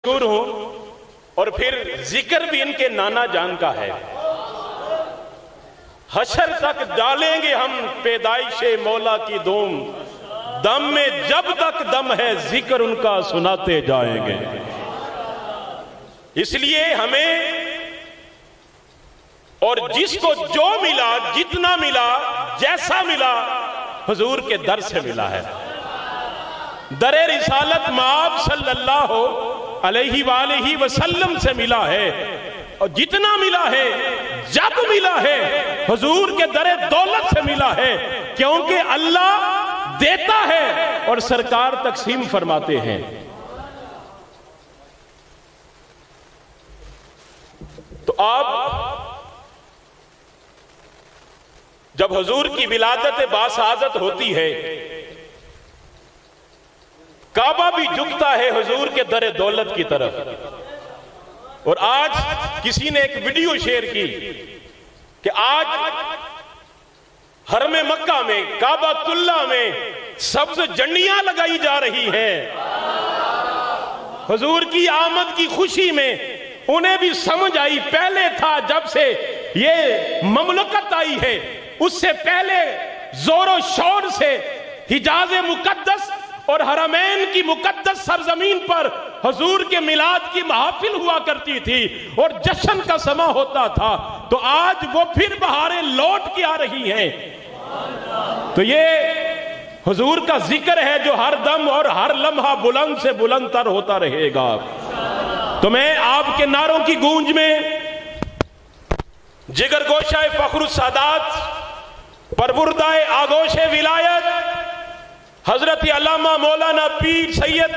مشہور ہوں، اور پھر ذکر بھی ان کے نانا جان کا ہے۔ حشر تک ڈالیں گے ہم پیدائش مولا کی دھوم، دم میں جب تک دم ہے ذکر ان کا سناتے جائیں گے۔ اس لیے ہمیں اور جس کو جو ملا، جتنا ملا، جیسا ملا، حضور کے در سے ملا ہے۔ در رسالت مآب صلی اللہ علیہ وآلہ وسلم سے ملا ہے، اور جتنا ملا ہے، جب ملا ہے، حضور کے در دولت سے ملا ہے، کیونکہ اللہ دیتا ہے اور سرکار تقسیم فرماتے ہیں۔ تو آپ جب حضور کی ولادت باسعادت ہوتی ہے، کعبہ بھی جھکتا ہے حضور کے در دولت کی طرف۔ اور آج کسی نے ایک ویڈیو شیئر کی کہ آج حرم مکہ میں، کعبہ اللہ میں سبز جھنڈیاں لگائی جا رہی ہیں۔ حضور کی آمد کی خوشی میں انہیں بھی سمجھ آئی، پہلے تھا جب سے یہ مملکت آئی ہے، اس سے پہلے زور و شور سے حجاز مقدس اور حرمین کی مقدس سرزمین پر حضور کے میلاد کی محافل ہوا کرتی تھی اور جشن کا سما ہوتا تھا۔ تو آج وہ پھر بہاریں لوٹ کے آ رہی ہیں۔ تو یہ حضور کا ذکر ہے جو ہر دم اور ہر لمحہ بلند سے بلند تر ہوتا رہے گا۔ تو میں آپ کے نعروں کی گونج میں جگر گوشہ فخر السادات، پروردہ آغوش ولایت حضرت علامہ مولانا پیر سید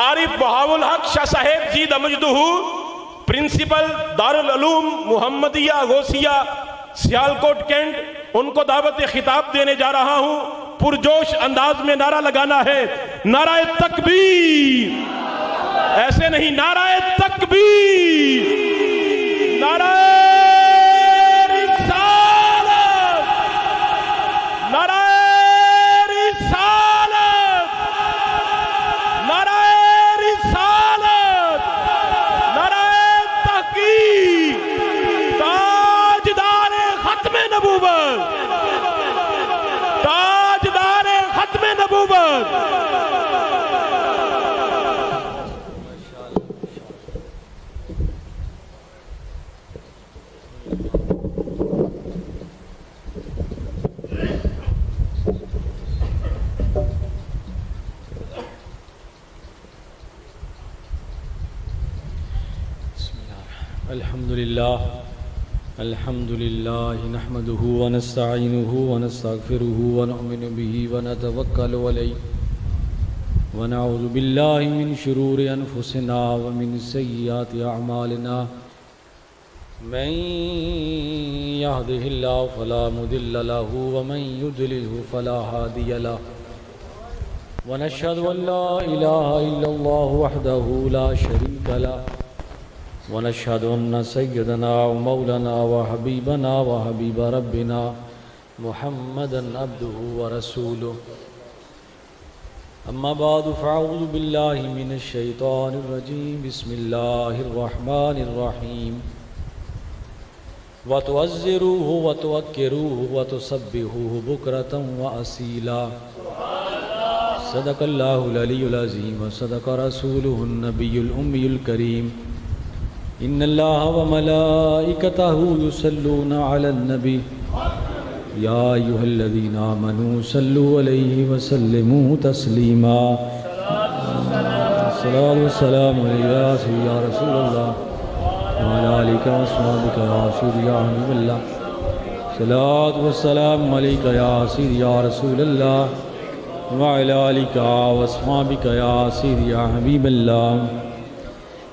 عارف بہاول حق شاہ صاحب زید مجدہ، پرنسپل دارالعلوم محمدیہ غوثیہ سیالکوٹ کینٹ، ان کو دعوت خطاب دینے جا رہا ہوں۔ پرجوش انداز میں نعرہ لگانا ہے، نعرہ تکبیر، ایسے نہیں، نعرہ تکبیر، نعرہ رسالت، نعرہ رسالت، نعرہ رسالت، نعرہ تحقیق، تاجدار ختم نبوت، تاجدار ختم نبوت۔ الحمد لله نحمده ونستعينه ونستغفره ونؤمن به ونتوكل عليه ونعوذ بالله من شرور أنفسنا ومن سيئات أعمالنا من يهده الله فلا مضل له ومن يضلل فلا هادي له ونشهد أن لا إله إلا الله وحده لا شريك له ونشهد أن سيدنا ومولانا وحبيبنا وحبيب ربنا محمدا عبده ورسوله أما بعد فأعوذ بالله من الشيطان الرجيم بسم الله الرحمن الرحيم وتوزروه وتوكروه وتسبحوه بكرة وأصيلا صدق الله العلي العظيم وصدق رسوله النبي الأمي الكريم إن الله وملائكته يصلون على النبي يا أيها الذين آمنوا صلوا عليه وسلموا تسليما الصلاة والسلام عليك يا رسول الله وعلى آلك وأصحابك يا سيدي يا حبيب الله الصلاة والسلام عليك يا سيدي يا رسول الله وعلى آلك وأصحابك يا سيدي يا حبيب الله۔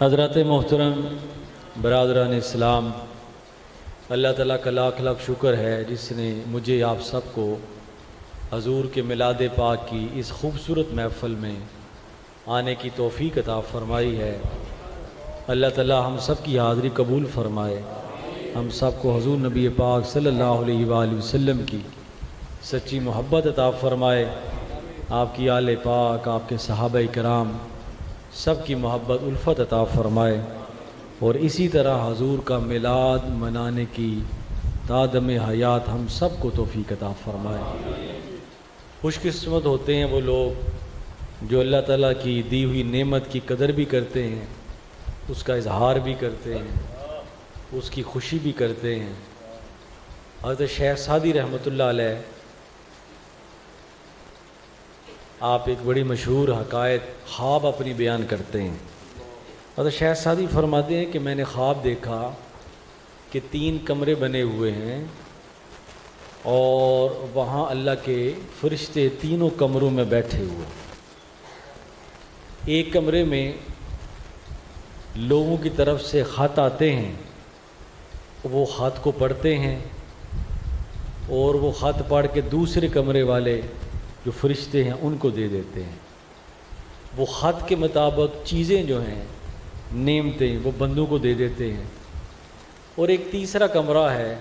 حضرات محترم برادران اسلام، اللہ تعالیٰ کا لاکھ لاکھ شکر ہے جس نے مجھے آپ سب کو حضور کے میلاد پاک کی اس خوبصورت محفل میں آنے کی توفیق عطا فرمائی ہے۔ اللہ تعالیٰ ہم سب کی حاضری قبول فرمائے، ہم سب کو حضور نبی پاک صلی اللہ علیہ وآلہ وسلم کی سچی محبت عطا فرمائے، آپ کی آل پاک، آپ کے صحابہ کرام سب کی محبت الفت عطا فرمائے، اور اسی طرح حضور کا میلاد منانے کی تادم حیات ہم سب کو توفیق عطا فرمائے۔ خوش قسمت ہوتے ہیں وہ لوگ جو اللہ تعالیٰ کی دی ہوئی نعمت کی قدر بھی کرتے ہیں، اس کا اظہار بھی کرتے ہیں، اس کی خوشی بھی کرتے ہیں۔ حضرت شیخ سعدی رحمۃ اللہ علیہ آپ ایک بڑی مشہور حکایت خواب اپنی بیان کرتے ہیں۔ حضرت شیخ سعدی فرماتے ہیں کہ میں نے خواب دیکھا کہ 3 کمرے بنے ہوئے ہیں اور وہاں اللہ کے فرشتے تینوں کمروں میں بیٹھے ہوئے۔ ایک کمرے میں لوگوں کی طرف سے خط آتے ہیں، وہ خط کو پڑھتے ہیں اور وہ خط پڑھ کے دوسرے کمرے والے جو فرشتے ہیں ان کو دے دیتے ہیں۔ وہ خط کے مطابق چیزیں جو ہیں، نعمتیں، وہ بندوں کو دے دیتے ہیں۔ اور ایک تیسرا کمرہ ہے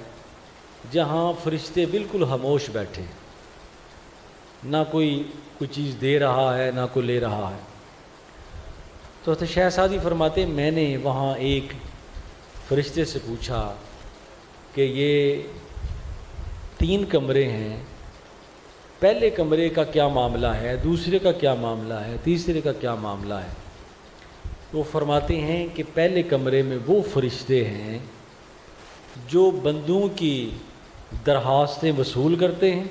جہاں فرشتے بالکل خاموش بیٹھے، نہ کوئی چیز دے رہا ہے نہ کوئی لے رہا ہے۔ تو شیخ سعدی فرماتے ہیں میں نے وہاں ایک فرشتے سے پوچھا کہ یہ 3 کمرے ہیں، پہلے کمرے کا کیا معاملہ ہے، دوسرے کا کیا معاملہ ہے، تیسرے کا کیا معاملہ ہے؟ وہ فرماتے ہیں کہ پہلے کمرے میں وہ فرشتے ہیں جو بندوں کی درخواستیں وصول کرتے ہیں،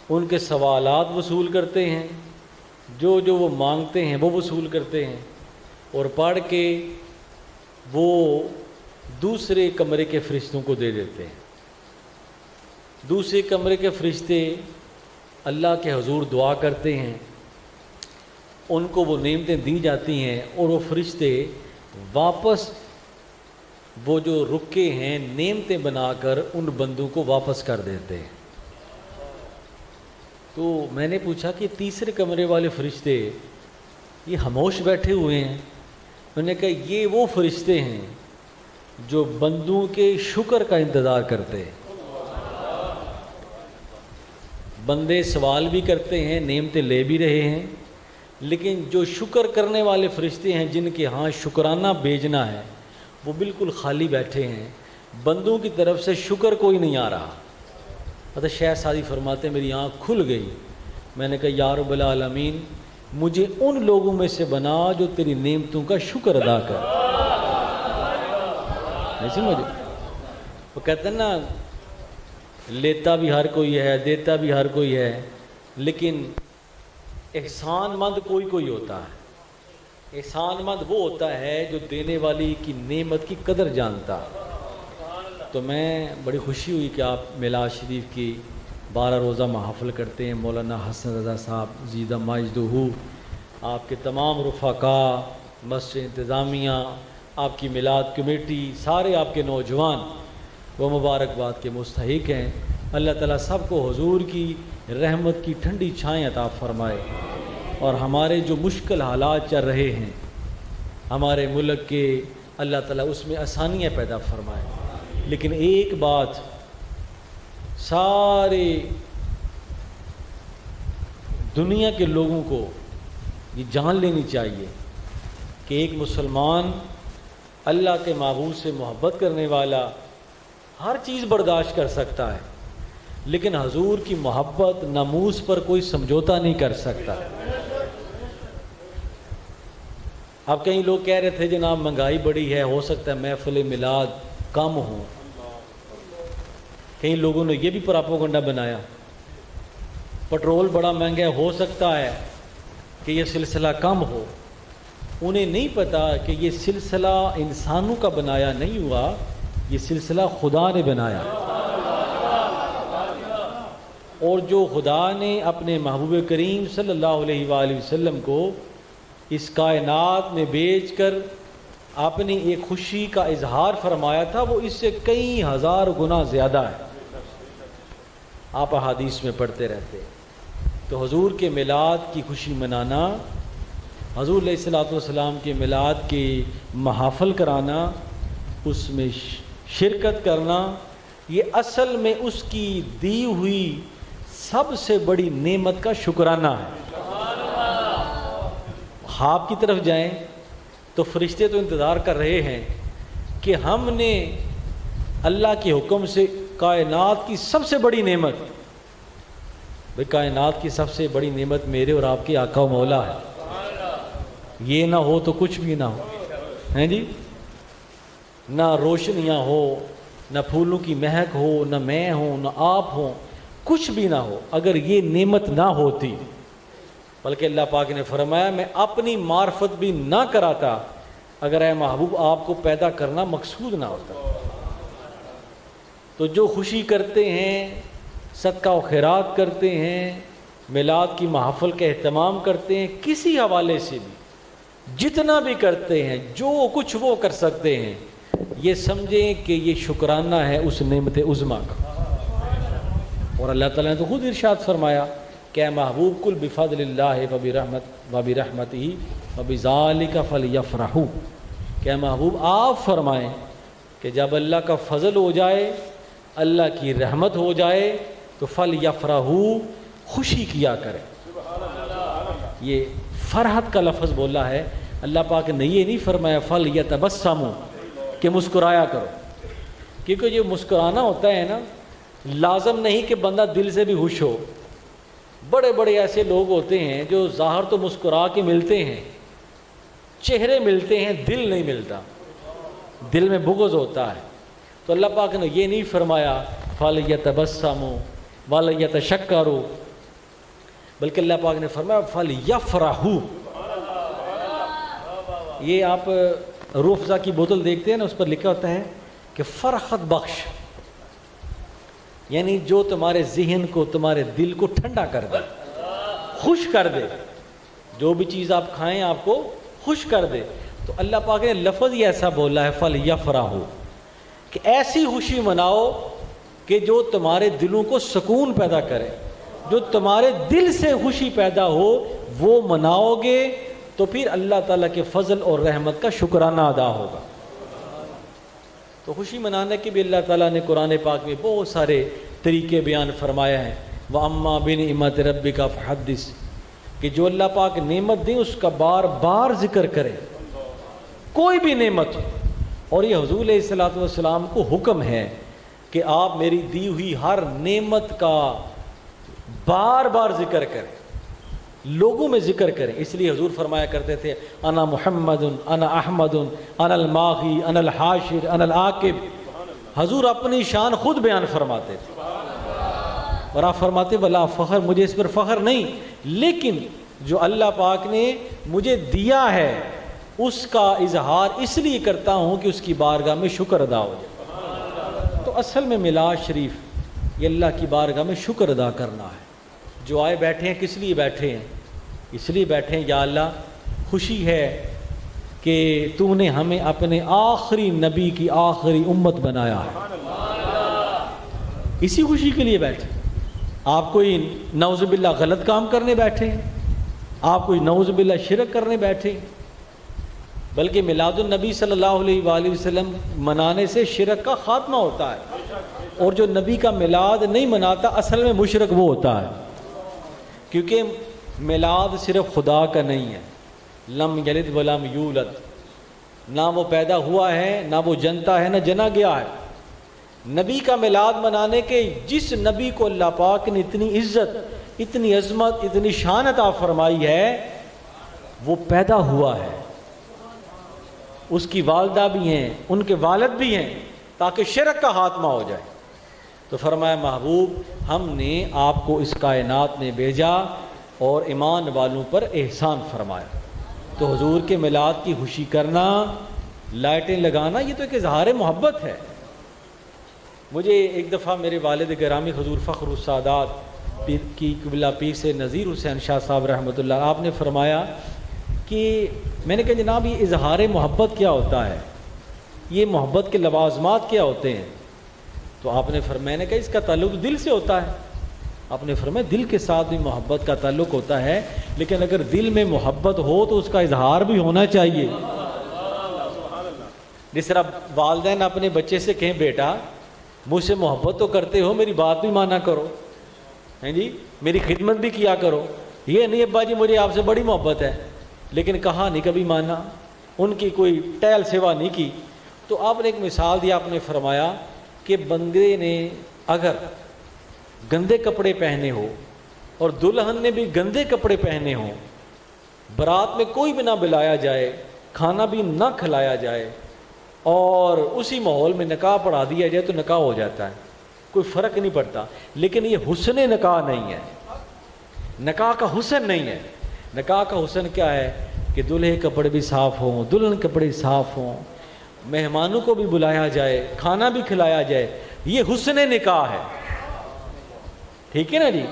ان کے سوالات وصول کرتے ہیں، جو وہ مانگتے ہیں وہ وصول کرتے ہیں، اور پڑھ کے وہ دوسرے کمرے کے فرشتوں کو دے دیتے ہیں۔ دوسرے کمرے کے فرشتے اللہ کے حضور دعا کرتے ہیں، ان کو وہ نعمتیں دی جاتی ہیں، اور وہ فرشتے واپس وہ جو رکے ہیں نعمتیں بنا کر ان بندوں کو واپس کر دیتے ہیں۔ تو میں نے پوچھا کہ تیسرے کمرے والے فرشتے یہ خاموش بیٹھے ہوئے ہیں؟ میں نے کہا یہ وہ فرشتے ہیں جو بندوں کے شکر کا انتظار کرتے ہیں۔ بندے سوال بھی کرتے ہیں، نعمتیں لے بھی رہے ہیں، لیکن جو شکر کرنے والے فرشتے ہیں جن کے ہاں شکرانہ بھیجنا ہے وہ بالکل خالی بیٹھے ہیں، بندوں کی طرف سے شکر کوئی نہیں آ رہا۔ حضرت شیخ سعدی فرماتے ہیں میری آنکھ کھل گئی، میں نے کہا یا رب العالمین مجھے ان لوگوں میں سے بنا جو تیری نعمتوں کا شکر ادا کر۔ نہیں سمجھے؟ وہ کہتے ہیں نا لیتا بھی ہر کوئی ہے، دیتا بھی ہر کوئی ہے، لیکن احسان مند کوئی ہوتا ہے۔ احسان مند وہ ہوتا ہے جو دینے والی کی نعمت کی قدر جانتا۔ تو میں بڑی خوشی ہوئی کہ آپ میلاد شریف کی 12 روزہ محافل کرتے ہیں۔ مولانا حسن رضا صاحب زیدہ ماجدہ، آپ کے تمام رفقاء، مسجد انتظامیہ، آپ کی میلاد کمیٹی، سارے آپ کے نوجوان وہ مبارکباد کے مستحق ہیں۔ اللہ تعالیٰ سب کو حضور کی رحمت کی ٹھنڈی چھائیں عطا فرمائے، اور ہمارے جو مشکل حالات چل رہے ہیں ہمارے ملک کے، اللہ تعالیٰ اس میں آسانیاں پیدا فرمائے۔ لیکن ایک بات سارے دنیا کے لوگوں کو یہ جان لینی چاہیے کہ ایک مسلمان اللہ کے معبود سے محبت کرنے والا ہر چیز برداشت کر سکتا ہے، لیکن حضور کی محبت ناموس پر کوئی سمجھوتا نہیں کر سکتا۔ اب کئی لوگ کہہ رہے تھے جناب مہنگائی بڑی ہے، ہو سکتا ہے محفل میلاد کم ہو۔ کئی لوگوں نے یہ بھی پراپوگنڈا بنایا، پٹرول بڑا مہنگا ہے، ہو سکتا ہے کہ یہ سلسلہ کم ہو۔ انہیں نہیں پتا کہ یہ سلسلہ انسانوں کا بنایا نہیں ہوا، یہ سلسلہ خدا نے بنایا، اور جو خدا نے اپنے محبوب کریم صلی اللہ علیہ وآلہ وسلم کو اس کائنات میں بھیج کر اپنی ایک خوشی کا اظہار فرمایا تھا، وہ اس سے کئی ہزار گنا زیادہ ہے۔ آپ احادیث میں پڑھتے رہتے ہیں۔ تو حضور کے میلاد کی خوشی منانا، حضور علیہ الصلوۃ والسلام کے میلاد کے محافل کرانا، اس میں شرکت کرنا، یہ اصل میں اس کی دی ہوئی سب سے بڑی نعمت کا شکرانہ ہے۔ خواب کی طرف جائیں تو فرشتے تو انتظار کر رہے ہیں کہ ہم نے اللہ کے حکم سے کائنات کی سب سے بڑی نعمت، بھئی کائنات کی سب سے بڑی نعمت میرے اور آپ کے آقا و مولا ہے، یہ نہ ہو تو کچھ بھی نہ ہو، ہیں جی، نہ روشنیاں ہو، نہ پھولوں کی مہک ہو، نہ میں ہوں، نہ آپ ہوں، کچھ بھی نہ ہو، اگر یہ نعمت نہ ہوتی، بلکہ اللہ پاک نے فرمایا میں اپنی معرفت بھی نہ کراتا اگر اے محبوب آپ کو پیدا کرنا مقصود نہ ہوتا۔ تو جو خوشی کرتے ہیں، صدقہ و خیرات کرتے ہیں، میلاد کی محفل کا اہتمام کرتے ہیں، کسی حوالے سے بھی جتنا بھی کرتے ہیں، جو کچھ وہ کر سکتے ہیں، یہ سمجھیں کہ یہ شکرانہ ہے اس نعمت عظمیٰ کا۔ اور اللہ تعالیٰ نے تو خود ارشاد فرمایا کہ اے محبوب کل بفضل اللہ وبرحمتہ وبذالک فلیفرحوا، کہ اے محبوب آپ فرمائیں کہ جب اللہ کا فضل ہو جائے، اللہ کی رحمت ہو جائے تو فلیفرحوا، خوشی کیا کریں۔ یہ فرحت کا لفظ بولا ہے اللہ پاک نے، یہ نہیں فرمایا فلیتبسموا کہ مسکرایا کرو، کیونکہ جو مسکرانا ہوتا ہے نا، لازم نہیں کہ بندہ دل سے بھی خوش ہو۔ بڑے بڑے ایسے لوگ ہوتے ہیں جو ظاہر تو مسکرا کے ملتے ہیں، چہرے ملتے ہیں، دل نہیں ملتا، دل میں بغض ہوتا ہے۔ تو اللہ پاک نے یہ نہیں فرمایا فَلْيَتَبَسَّمُوا وَلْيَتَشَكَّرُوا، بلکہ اللہ پاک نے فرمایا فَلْيَفْرَحُوا۔ یہ آپ روح افزا کی بوتل دیکھتے ہیں نا، اس پر لکھا ہوتا ہے کہ فرحت بخش، یعنی جو تمہارے ذہن کو، تمہارے دل کو ٹھنڈا کر دے، خوش کر دے، جو بھی چیز آپ کھائیں آپ کو خوش کر دے۔ تو اللہ پاک نے لفظ ہی ایسا بولا ہے فَلْيَفْرَحُوا، کہ ایسی خوشی مناؤ کہ جو تمہارے دلوں کو سکون پیدا کرے، جو تمہارے دل سے خوشی پیدا ہو وہ مناؤ گے تو پھر اللہ تعالیٰ کے فضل اور رحمت کا شکرانہ ادا ہوگا۔ تو خوشی منانے کے بھی اللہ تعالیٰ نے قرآن پاک میں بہت سارے طریقے بیان فرمایا ہیں۔ وَأَمَّا بِنِعْمَتِ رَبِّكَ فَحَدِّثْ، کہ جو اللہ پاک نعمت دیں اس کا بار بار ذکر کرے، کوئی بھی نعمت۔ اور یہ حضور علیہ الصلوۃ والسلام کو حکم ہے کہ آپ میری دی ہوئی ہر نعمت کا بار بار ذکر کریں، لوگوں میں ذکر کریں۔ اس لیے حضور فرمایا کرتے تھے انا محمد، انا احمد، انا الماغی، انا الحاشر، انا العاقب۔ حضور اپنی شان خود بیان فرماتے تھے، اور آپ فرماتے ولا فخر، مجھے اس پر فخر نہیں، لیکن جو اللہ پاک نے مجھے دیا ہے اس کا اظہار اس لیے کرتا ہوں کہ اس کی بارگاہ میں شکر ادا ہو جائے۔ تو اصل میں میلاد شریف یہ اللہ کی بارگاہ میں شکر ادا کرنا ہے۔ جو آئے بیٹھے ہیں کس لیے بیٹھے ہیں؟ اس لیے بیٹھے ہیں یا اللہ خوشی ہے کہ تو نے ہمیں اپنے آخری نبی کی آخری امت بنایا ہے، اسی خوشی کے لیے بیٹھے۔ آپ کوئی نعوذ باللہ غلط کام کرنے بیٹھے ہیں، آپ کوئی نعوذ باللہ شرک کرنے بیٹھے ہیں، بلکہ میلاد النبی صلی اللہ علیہ وآلہ وسلم منانے سے شرک کا خاتمہ ہوتا ہے، اور جو نبی کا میلاد نہیں مناتا اصل میں مشرک وہ ہوتا ہے، کیونکہ میلاد صرف خدا کا نہیں ہے۔ لم یلد ولم یولد، نہ وہ پیدا ہوا ہے، نہ وہ جنتا ہے، نہ جنا گیا ہے۔ نبی کا میلاد منانے کے جس نبی کو اللہ پاک نے اتنی عزت، اتنی عظمت، اتنی شان عطا فرمائی ہے، وہ پیدا ہوا ہے، اس کی والدہ بھی ہیں، ان کے والد بھی ہیں، تاکہ شرک کا خاتمہ ہو جائے۔ تو فرمایا محبوب ہم نے آپ کو اس کائنات میں بھیجا اور ایمان والوں پر احسان فرمایا۔ تو حضور کے میلاد کی خوشی کرنا، لائٹیں لگانا، یہ تو ایک اظہار محبت ہے۔ مجھے ایک دفعہ میرے والد گرامی حضور فخر السادات کی قبلہ پیر سے نذیر حسین شاہ صاحب رحمۃ اللہ، آپ نے فرمایا کہ میں نے کہا جناب یہ اظہار محبت کیا ہوتا ہے، یہ محبت کے لوازمات کیا ہوتے ہیں؟ تو آپ نے فرمایا، میں نے کہا اس کا تعلق دل سے ہوتا ہے۔ آپ نے فرمایا دل کے ساتھ بھی محبت کا تعلق ہوتا ہے، لیکن اگر دل میں محبت ہو تو اس کا اظہار بھی ہونا چاہیے۔ جس طرح والدین اپنے بچے سے کہیں بیٹا مجھ سے محبت تو کرتے ہو، میری بات بھی مانا کرو، ہیں جی، میری خدمت بھی کیا کرو، یہ نہیں ابا جی مجھے آپ سے بڑی محبت ہے، لیکن کہا نہیں کبھی مانا، ان کی کوئی ٹہل سیوا نہیں کی۔ تو آپ نے ایک مثال دی، آپ نے فرمایا کہ بندے نے اگر گندے کپڑے پہنے ہو اور دلہن نے بھی گندے کپڑے پہنے ہوں، برات میں کوئی بھی نہ بلایا جائے، کھانا بھی نہ کھلایا جائے، اور اسی ماحول میں نکاح پڑھا دیا جائے تو نکاح ہو جاتا ہے، کوئی فرق نہیں پڑتا۔ لیکن یہ حسن نکاح نہیں ہے، نکاح کا حسن نہیں ہے۔ نکاح کا حسن کیا ہے کہ دلہے کپڑے بھی صاف ہوں، دلہن کپڑے صاف ہوں، مہمانوں کو بھی بلایا جائے، کھانا بھی کھلایا جائے، یہ حسن نکاح ہے، ٹھیک ہے نا جی؟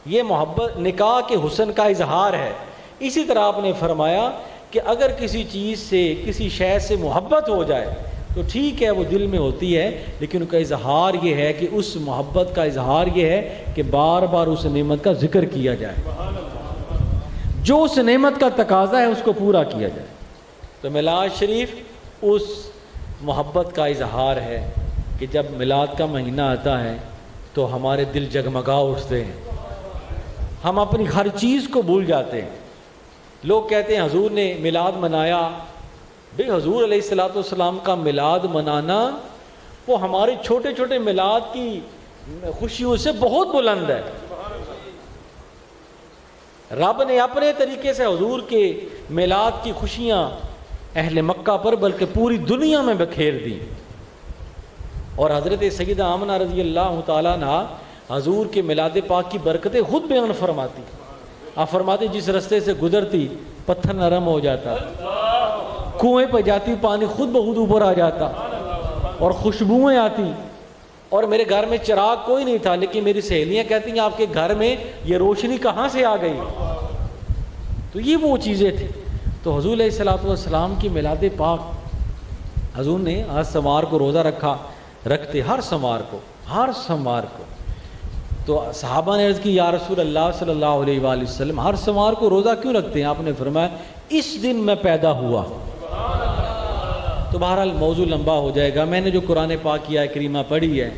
یہ محبت نکاح کے حسن کا اظہار ہے۔ اسی طرح آپ نے فرمایا کہ اگر کسی چیز سے، کسی شے سے محبت ہو جائے تو ٹھیک ہے، وہ دل میں ہوتی ہے، لیکن ان کا اظہار یہ ہے کہ اس محبت کا اظہار یہ ہے کہ بار بار اس نعمت کا ذکر کیا جائے، جو اس نعمت کا تقاضا ہے اس کو پورا کیا جائے۔ تو میلاد شریف اس محبت کا اظہار ہے کہ جب میلاد کا مہینہ آتا ہے تو ہمارے دل جگمگا اٹھتے ہیں، ہم اپنی ہر چیز کو بھول جاتے ہیں۔ لوگ کہتے ہیں حضور نے میلاد منایا، بھئی حضور علیہ الصلوۃ والسلام کا میلاد منانا وہ ہمارے چھوٹے چھوٹے میلاد کی خوشیوں سے بہت بلند ہے۔ رب نے اپنے طریقے سے حضور کے میلاد کی خوشیاں اہل مکہ پر بلکہ پوری دنیا میں بکھیر دی، اور حضرت سیدہ آمنہ رضی اللہ تعالیٰ عنہا حضور کے میلاد پاک کی برکتیں خود بیان فرماتی۔ آپ فرماتے جس رستے سے گزرتی پتھر نرم ہو جاتا، کنویں پہ جاتی پانی خود بخود اوپر آ جاتا، اور خوشبوئیں آتی، اور میرے گھر میں چراغ کوئی نہیں تھا لیکن میری سہیلیاں کہتی ہیں آپ کے گھر میں یہ روشنی کہاں سے آ گئی؟ تو یہ وہ چیزیں تھیں۔ تو حضور علیہ الصلوۃ والسلام کی میلاد پاک، حضور نے ہر سمار کو روزہ رکھتے، ہر سمار کو۔ تو صحابہ نے عرض کی یا رسول اللہ صلی اللہ علیہ وآلہ وسلم ہر سمار کو روزہ کیوں رکھتے ہیں؟ آپ نے فرمایا اس دن میں پیدا ہوا۔ تو بہرحال موضوع لمبا ہو جائے گا۔ میں نے جو قرآن پاک کی آیت کریمہ پڑھی ہے،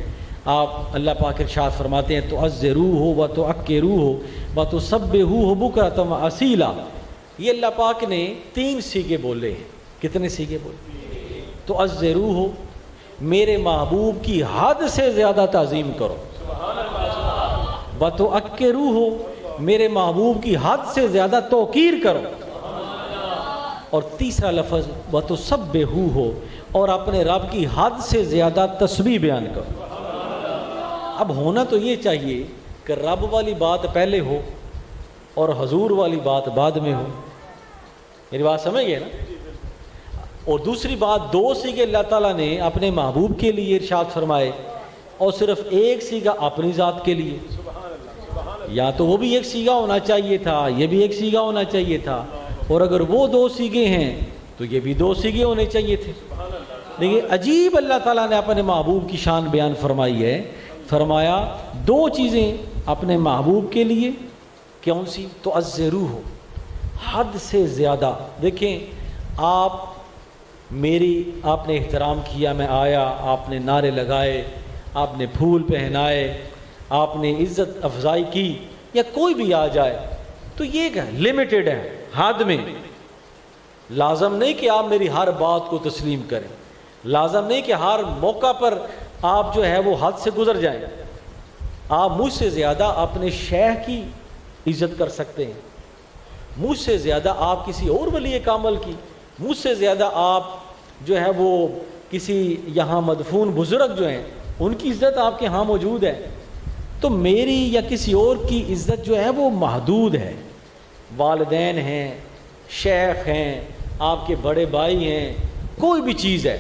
آپ اللہ پاک ارشاد فرماتے ہیں تُعَزِّرُوهُ وَتُعَكِّرُوهُ وَتُسَبِّحُوهُ بُكْرَةً وَأَصِيلًا۔ یہ اللہ پاک نے 3 صیغے بولے ہیں۔ کتنے صیغے بولے؟ تُعَزِّرُوهُ، میرے محبوب کی حد سے زیادہ تعظیم کرو، وَتُعَكِّرُوهُ، میرے محبوب کی حد سے زیادہ توقیر کرو، اور تیسرا لفظ وَتُسَبِّحُوهُ، اور اپنے رب کی حد سے زیادہ تسبیح بیان کرو۔ اب ہونا تو یہ چاہیے کہ رب والی بات پہلے ہو اور حضور والی بات بعد میں ہو۔ میری بات سمجھ گئے نا؟ اور دوسری بات، 2 صیغے اللہ تعالیٰ نے اپنے محبوب کے لیے ارشاد فرمائے، اور صرف 1 صیغہ اپنی ذات کے لیے۔ یا تو وہ بھی 1 صیغہ ہونا چاہیے تھا، یہ بھی 1 صیغہ ہونا چاہیے تھا، اور اگر وہ 2 صیغے ہیں تو یہ بھی 2 صیغے ہونے چاہیے تھے۔ لیکن عجیب اللہ تعالیٰ نے اپنے محبوب کی شان بیان فرمائی ہے، فرمایا 2 چیزیں اپنے محبوب کے لیے۔ کون سی؟ تُعَزِّرُوهُ، حد سے زیادہ۔ دیکھیں آپ نے احترام کیا، میں آیا، آپ نے نعرے لگائے، آپ نے پھول پہنائے، آپ نے عزت افزائی کی، یا کوئی بھی آ جائے تو یہ لمیٹڈ ہے، حد میں۔ لازم نہیں کہ آپ میری ہر بات کو تسلیم کریں، لازم نہیں کہ ہر موقع پر آپ جو ہے وہ حد سے گزر جائیں۔ آپ مجھ سے زیادہ اپنے شیخ کی عزت کر سکتے ہیں، مجھ سے زیادہ آپ کسی اور ولی کامل کی، مجھ سے زیادہ آپ جو ہے وہ کسی یہاں مدفون بزرگ جو ہیں ان کی عزت آپ کے ہاں موجود ہے۔ تو میری یا کسی اور کی عزت جو ہے وہ محدود ہے۔ والدین ہیں، شیخ ہیں، آپ کے بڑے بھائی ہیں، کوئی بھی چیز ہے،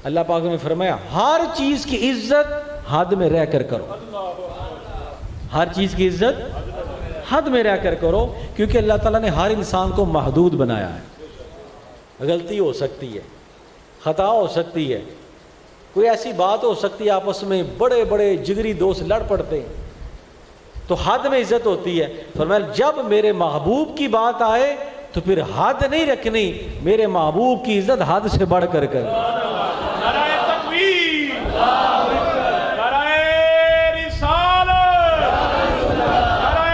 اللہ پاک نے فرمایا ہر چیز کی عزت حد میں رہ کر کرو، ہر چیز کی عزت حد میں رہ کر کرو، کیونکہ اللہ تعالیٰ نے ہر انسان کو محدود بنایا ہے۔ غلطی ہو سکتی ہے، خطا ہو سکتی ہے، کوئی ایسی بات ہو سکتی ہے، آپس میں بڑے بڑے جگری دوست لڑ پڑتے ہیں، تو حد میں عزت ہوتی ہے۔ فرمایا جب میرے محبوب کی بات آئے تو پھر حد نہیں رکھنی، میرے محبوب کی عزت حد سے بڑھ کر کر۔ نعرہ تکبیر، نعرہ رسالت، نعرہ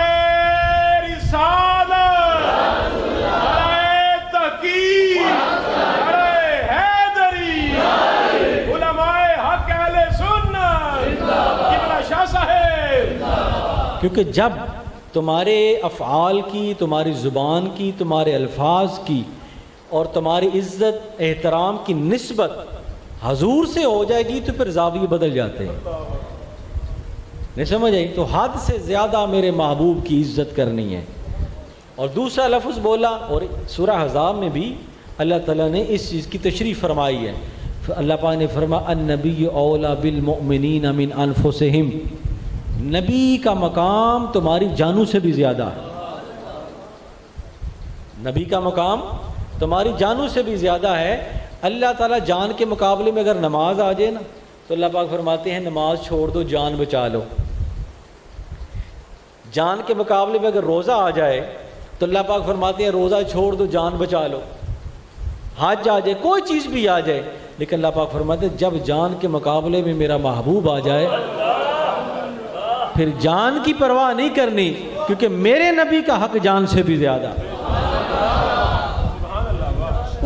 رسالت، نعرہ کیونکہ جب تمہارے افعال کی، تمہاری زبان کی، تمہارے الفاظ کی اور تمہاری عزت احترام کی نسبت حضور سے ہو جائے گی تو پھر زاویے بدل جاتے ہیں، نہیں سمجھ آئی؟ تو حد سے زیادہ میرے محبوب کی عزت کرنی ہے۔ اور دوسرا لفظ بولا، اور سورہ احزاب میں بھی اللہ تعالیٰ نے اس چیز کی تشریح فرمائی ہے۔ اللہ پاک نے فرمایا النبی اولیٰ بالمؤمنین من انفسہم، نبی کا مقام تمہاری جانوں سے بھی زیادہ ہے، نبی کا مقام تمہاری جانوں سے بھی زیادہ ہے۔ اللہ تعالیٰ جان کے مقابلے میں اگر نماز آ جائے نا تو اللہ پاک فرماتے ہیں نماز چھوڑ دو، جان بچا لو۔ جان کے مقابلے میں اگر روزہ آ جائے تو اللہ پاک فرماتے ہیں روزہ چھوڑ دو، جان بچا لو۔ حج آ جائے، کوئی چیز بھی آ جائے، لیکن اللہ پاک فرماتے ہیں جب جان کے مقابلے میں میرا محبوب آ جائے پھر جان کی پرواہ نہیں کرنی، کیونکہ میرے نبی کا حق جان سے بھی زیادہ۔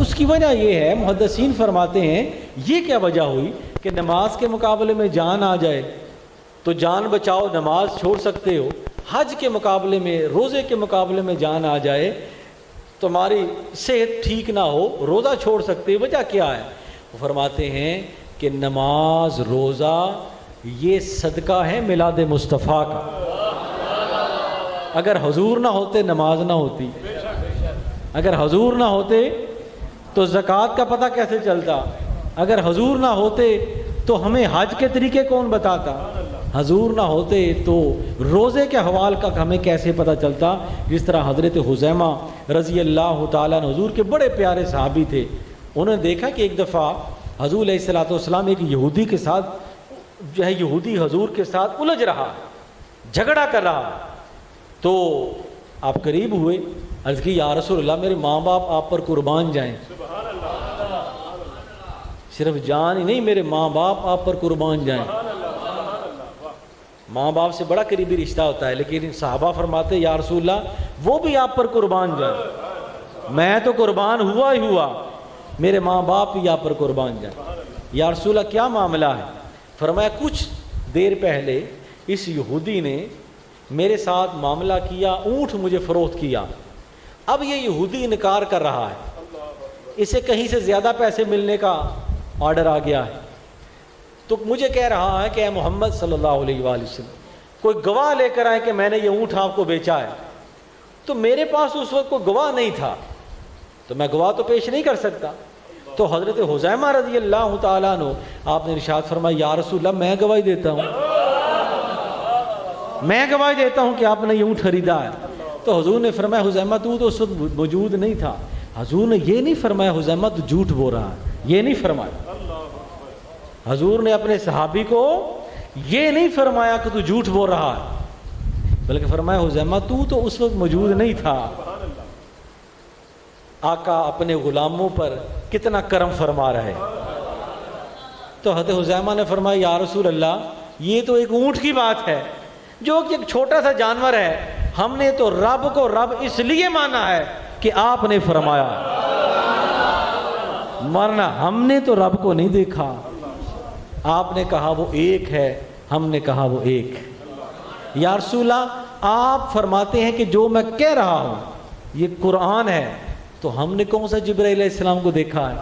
اس کی وجہ یہ ہے، محدثین فرماتے ہیں یہ کیا وجہ ہوئی کہ نماز کے مقابلے میں جان آ جائے تو جان بچاؤ، نماز چھوڑ سکتے ہو، حج کے مقابلے میں، روزے کے مقابلے میں جان آ جائے، تمہاری صحت ٹھیک نہ ہو، روزہ چھوڑ سکتے، وجہ کیا ہے؟ وہ فرماتے ہیں کہ نماز، روزہ یہ صدقہ ہے میلاد مصطفیٰ کا۔ اگر حضور نہ ہوتے نماز نہ ہوتی، اگر حضور نہ ہوتے تو زکوٰۃ کا پتہ کیسے چلتا، اگر حضور نہ ہوتے تو ہمیں حج کے طریقے کون بتاتا، حضور نہ ہوتے تو روزے کے حوال کا ہمیں کیسے پتہ چلتا۔ جس طرح حضرت حذیمہ رضی اللہ تعالیٰ عنہ حضور کے بڑے پیارے صحابی تھے، انہوں نے دیکھا کہ ایک دفعہ حضور علیہ الصلوۃ والسلام ایک یہودی کے ساتھ جو ہے، یہودی حضور کے ساتھ الجھ رہا، جھگڑا کر رہا، تو آپ قریب ہوئے، عرض کی یا رسول اللہ میرے ماں باپ آپ پر قربان جائیں، صرف جان ہی نہیں میرے ماں باپ آپ پر قربان جائیں۔ ماں باپ سے بڑا قریبی رشتہ ہوتا ہے، لیکن صحابہ فرماتے یا رسول اللہ وہ بھی آپ پر قربان جائیں، میں تو قربان ہوا ہی ہوا، میرے ماں باپ بھی آپ پر قربان جائیں۔ یا رسول اللہ کیا معاملہ ہے؟ فرمایا کچھ دیر پہلے اس یہودی نے میرے ساتھ معاملہ کیا، اونٹ مجھے فروخت کیا، اب یہ یہودی انکار کر رہا ہے، اسے کہیں سے زیادہ پیسے ملنے کا آرڈر آ گیا ہے، تو مجھے کہہ رہا ہے کہ اے محمد صلی اللہ علیہ وآلہ وسلم کوئی گواہ لے کر آئے کہ میں نے یہ اونٹ آپ کو بیچا ہے۔ تو میرے پاس اس وقت کوئی گواہ نہیں تھا، تو میں گواہ تو پیش نہیں کر سکتا۔ تو حضرت حذیمہ رضی اللہ تعالیٰ عنہ آپ نے ارشاد فرمایا یا رسول اللہ میں گواہی دیتا ہوں، میں گواہی دیتا ہوں کہ آپ نے یہ اونٹ خریدا ہے۔ تو حضور نے فرمایا حذیمہ تو اس وقت موجود نہیں تھا۔ حضور نے یہ نہیں فرمایا حذیمہ تو جھوٹ بول رہا ہے، یہ نہیں فرمایا۔ حضور نے اپنے صحابی کو یہ نہیں فرمایا کہ تو جھوٹ بول رہا ہے، بلکہ فرمایا حذیمہ تو اس وقت موجود نہیں تھا۔ آقا اپنے غلاموں پر کتنا کرم فرما رہے۔ تو حضرت حذیمہ نے فرمایا یا رسول اللہ یہ تو ایک اونٹ کی بات ہے جو کہ ایک چھوٹا سا جانور ہے، ہم نے تو رب کو رب اس لیے مانا ہے کہ آپ نے فرمایا، ورنہ ہم نے تو رب کو نہیں دیکھا، آپ نے کہا وہ ایک ہے، ہم نے کہا وہ ایک۔ یا رسول اللہ آپ فرماتے ہیں کہ جو میں کہہ رہا ہوں یہ قرآن ہے، تو ہم نے کون سا جبرائیل علیہ السلام کو دیکھا ہے؟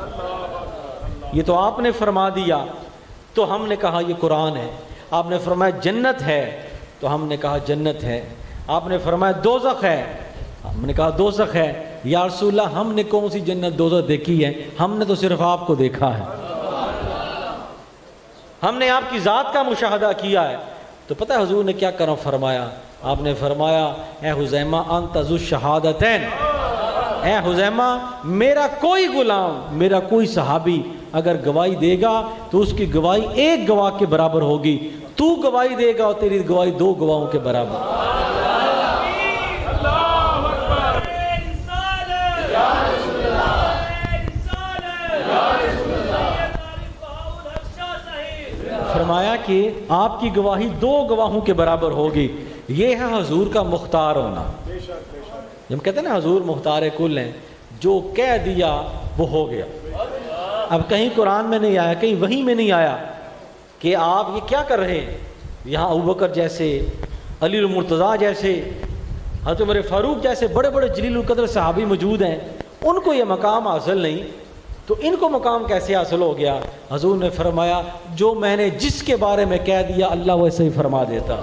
یہ تو آپ نے فرما دیا، تو ہم نے کہا یہ قرآن ہے۔ آپ نے فرمایا جنت ہے، تو ہم نے کہا جنت ہے۔ آپ نے فرمایا دوزخ ہے، ہم نے کہا دوزخ ہے۔ یا رسول اللہ ہم نے کون سی جنت دوزخ دیکھی ہے؟ ہم نے تو صرف آپ کو دیکھا ہے، ہم نے آپ کی ذات کا مشاہدہ کیا ہے۔ تو پتہ ہے حضور نے کیا کرم فرمایا؟ آپ نے فرمایا اے حذیمہ انت ذو الشہادتین، اے حذیمہ میرا کوئی غلام، میرا کوئی صحابی اگر گواہی دے گا تو اس کی گواہی ایک گواہ کے برابر ہوگی، تو گواہی دے گا اور تیری گواہی دو گواہوں کے برابر۔ فرمایا کہ آپ کی گواہی دو گواہوں کے برابر ہوگی۔ یہ ہے حضور کا مختار ہونا۔ جب کہتے ہیں نا حضور مختار کل ہیں، جو کہہ دیا وہ ہو گیا۔ اب کہیں قرآن میں نہیں آیا، کہیں وحی میں نہیں آیا کہ آپ یہ کیا کر رہے ہیں، یہاں ابوبکر جیسے علی المرتضیٰ جیسے، حضرت عمر فاروق جیسے بڑے بڑے جلیل القدر صحابی موجود ہیں، ان کو یہ مقام حاصل نہیں، تو ان کو مقام کیسے حاصل ہو گیا؟ حضور نے فرمایا جو میں نے جس کے بارے میں کہہ دیا اللہ ویسے ہی فرما دیتا۔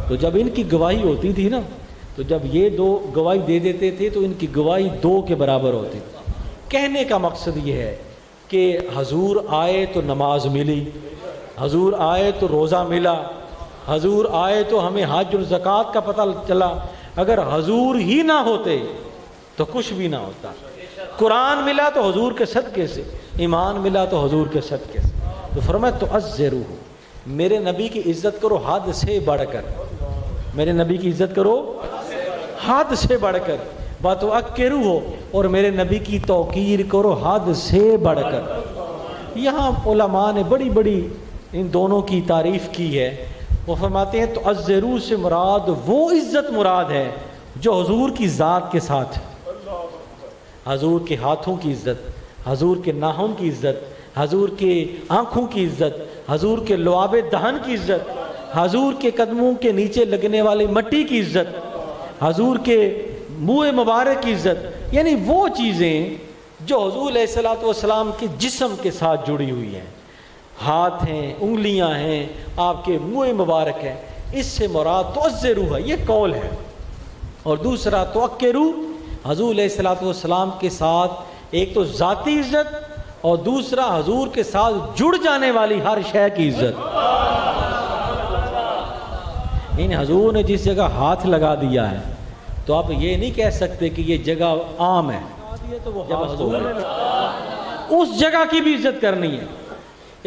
تو جب ان کی گواہی ہوتی تھی نا، تو جب یہ دو گواہی دے دیتے تھے تو ان کی گواہی دو کے برابر ہوتی تھی۔ کہنے کا مقصد یہ ہے کہ حضور آئے تو نماز ملی، حضور آئے تو روزہ ملا، حضور آئے تو ہمیں حج اور زکوٰۃ کا پتہ چلا۔ اگر حضور ہی نہ ہوتے تو کچھ بھی نہ ہوتا۔ قرآن ملا تو حضور کے صدقے سے، ایمان ملا تو حضور کے صدقے سے۔ تو فرمایا تعزروہ، میرے نبی کی عزت کرو حد سے بڑھ کر، میرے نبی کی عزت کرو حد سے بڑھ کر، وتوقروہ ہو، اور میرے نبی کی توقیر کرو حد سے بڑھ کر۔ یہاں علماء نے بڑی بڑی ان دونوں کی تعریف کی ہے۔ وہ فرماتے ہیں تعزروہ سے مراد وہ عزت مراد ہے جو حضور کی ذات کے ساتھ، حضور کے ہاتھوں کی عزت، حضور کے ناخن کی عزت، حضور کے آنکھوں کی عزت، حضور کے لعاب دہن کی عزت، حضور کے قدموں کے نیچے لگنے والی مٹی کی عزت، حضور کے منہ مبارک کی عزت، یعنی وہ چیزیں جو حضور علیہ الصلوۃ والسلام کے جسم کے ساتھ جڑی ہوئی ہیں، ہاتھ ہیں، انگلیاں ہیں، آپ کے منہ مبارک ہیں، اس سے مراد تعزروہ ہے، یہ قول ہے۔ اور دوسرا توقروہ، حضور علیہ الصلوۃ والسلام کے ساتھ ایک تو ذاتی عزت، اور دوسرا حضور کے ساتھ جڑ جانے والی ہر شے کی عزت۔ ان حضور نے جس جگہ ہاتھ لگا دیا ہے تو آپ یہ نہیں کہہ سکتے کہ یہ جگہ عام ہے، جب حضور نے اس جگہ کی بھی عزت کرنی ہے۔